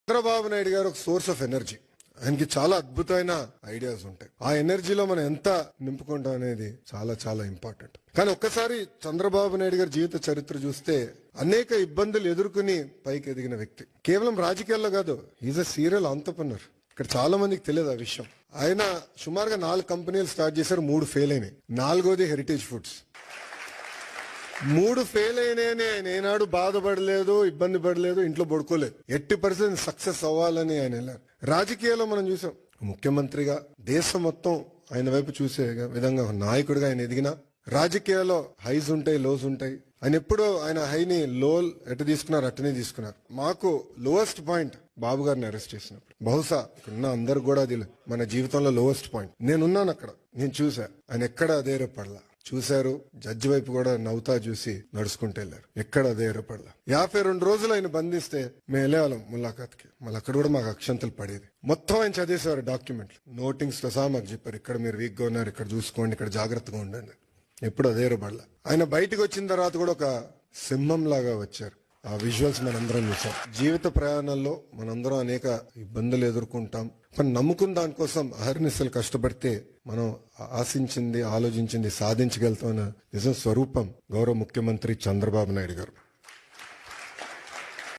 చంద్రబాబు నాయుడు గారు ఒక source of energy. ఆయనకి చాలా అద్భుతమైన ఐడియాస్ ఉంటాయి. ఆ ఎనర్జీలో మనం ఎంత నింపుకుంటాం అనేది చాలా చాలా ఇంపార్టెంట్. కానీ ఒక్కసారి చంద్రబాబు నాయుడు గారి జీవిత చరిత్ర చూస్తే అనేక ఇబ్బందులు ఎదుర్కొని పైకి ఎదిగిన వ్యక్తి. కేవలం రాజకీయాల్లో కాదు, ఈజ్ అ సీరియల్ ఆంటర్‌ప్రెన్యూర్. ఇక్కడ చాలా మందికి తెలియదు ఆ విషయం. ఆయన సుమారుగా 4 కంపెనీలు స్టార్ట్ చేశారు, 3 ఫెయిల్ అయినాయి. 4వది హెరిటేజ్ ఫుడ్స్. 3 ఫెయిల్ అయినాయని ఆయన ఏనాడు బాధపడలేదు, ఇబ్బంది పడలేదు, ఇంట్లో పడుకోలేదు. 80% సక్సెస్ అవ్వాలని ఆయన వెళ్ళారు. రాజకీయాల్లో మనం చూసాం, ముఖ్యమంత్రిగా దేశం మొత్తం ఆయన వైపు చూసే విధంగా నాయకుడిగా ఆయన ఎదిగిన. రాజకీయాల్లో హైస్ ఉంటాయి, లోస్ ఉంటాయి. ఆయన ఎప్పుడో ఆయన హైని లో ఎటు తీసుకున్నారు అట్టనే తీసుకున్నారు. మాకు లోయెస్ట్ పాయింట్ బాబు గారిని అరెస్ట్ చేసినప్పుడు, బహుశా ఇక్కడున్న అందరు కూడా అది మన జీవితంలో లోయెస్ట్ పాయింట్. నేనున్నాను అక్కడ, నేను చూసా. ఆయన ఎక్కడ అధైర్యపడలా. చూశారు, జడ్జి వైపు కూడా నవ్వుతా చూసి నడుచుకుంటూ వెళ్ళారు. ఎక్కడ అధైర్యపడలా. 52 రోజులు ఆయన బంధిస్తే మేము వెళ్ళేవాళ్ళం ములాఖాత్కి. మళ్ళీ అక్కడ కూడా మాకు అక్షంతలు పడేది. మొత్తం ఆయన చదివేసేవారు డాక్యుమెంట్లు, నోటింగ్స్ తో సహా మాకు చెప్పారు. ఇక్కడ మీరు వీక్గా ఉన్నారు, ఇక్కడ చూసుకోండి, ఇక్కడ జాగ్రత్తగా ఉండండి. ఎప్పుడు అధైర్యపడలా. ఆయన బయటకు వచ్చిన తర్వాత కూడా ఒక సింహం లాగా వచ్చారు. ఆ విజువల్స్ మనందరం చూసాం. జీవిత ప్రయాణాల్లో మనందరం అనేక ఇబ్బందులు ఎదుర్కొంటాం. కానీ నమ్ముకున్న దానికోసం అహర్నిశలు కష్టపడితే మనం ఆశించింది, ఆలోచించింది సాధించగలుగుతామన్న నిజం స్వరూపం గౌరవ ముఖ్యమంత్రి చంద్రబాబు నాయుడు గారు.